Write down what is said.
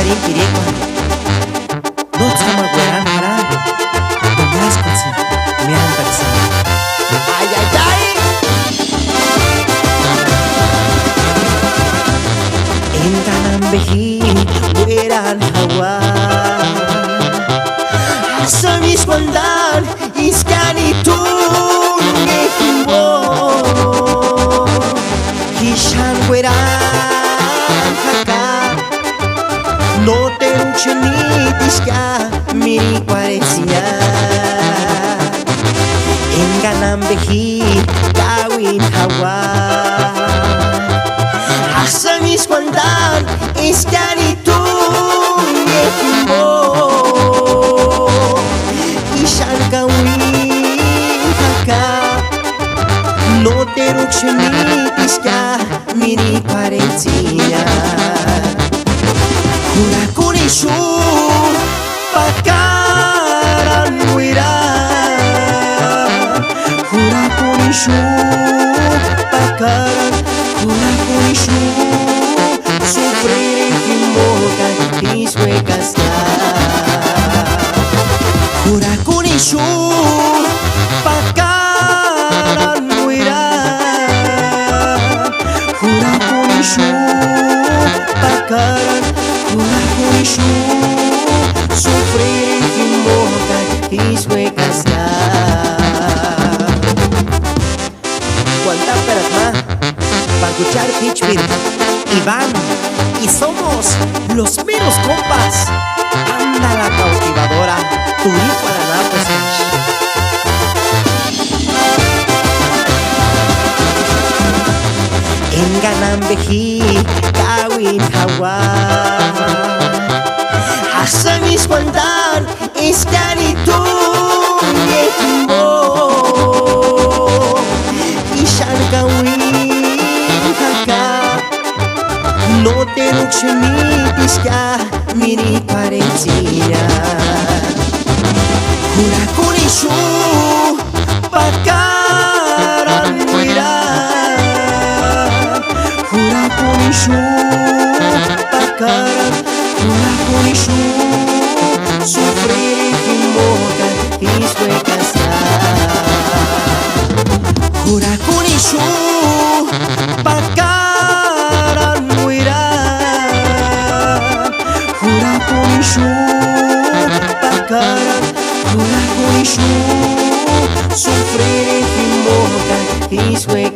Karin Kirikwan Notsama Gueran Haran Naskotsi Mian Taksan Ay ay ay Entanam Behi Gueran Hawa Asamis Wandan Iskanitun Ngehimbo Kishan Gueran Haka No te uchenitis ka miri kwaresia Enganam behi gawin hawa Asamis wandan iskanito Ngehimbo Ishan gawin haka No te uchenitis ka miri kwaresia Kurakunishu pakaran muira Kurakunishu pakaran Kurakunishu sufrir himokan iswekasta Kurakunishu pakaran muira Kurakunishu pakaran Kurakunishu sufrir himokan iswekasta Cuanta perasma para escuchar Pitchbir Iván y somos los meros compas Anda la cautivadora Turi Paraná pues Enganam behi kawin hawa Asamis wandan iskanito Ngehimbo Ishan kawin haka No te uchenitis ka miri parencia Kurakunishu pakaran muira Kurakunishu pakaran Kurakunishu sufrir himokan iswekasta Kurakunishu pakaran muira Kurakunishu pakaran Kurakunishu sufrir himokan iswekasta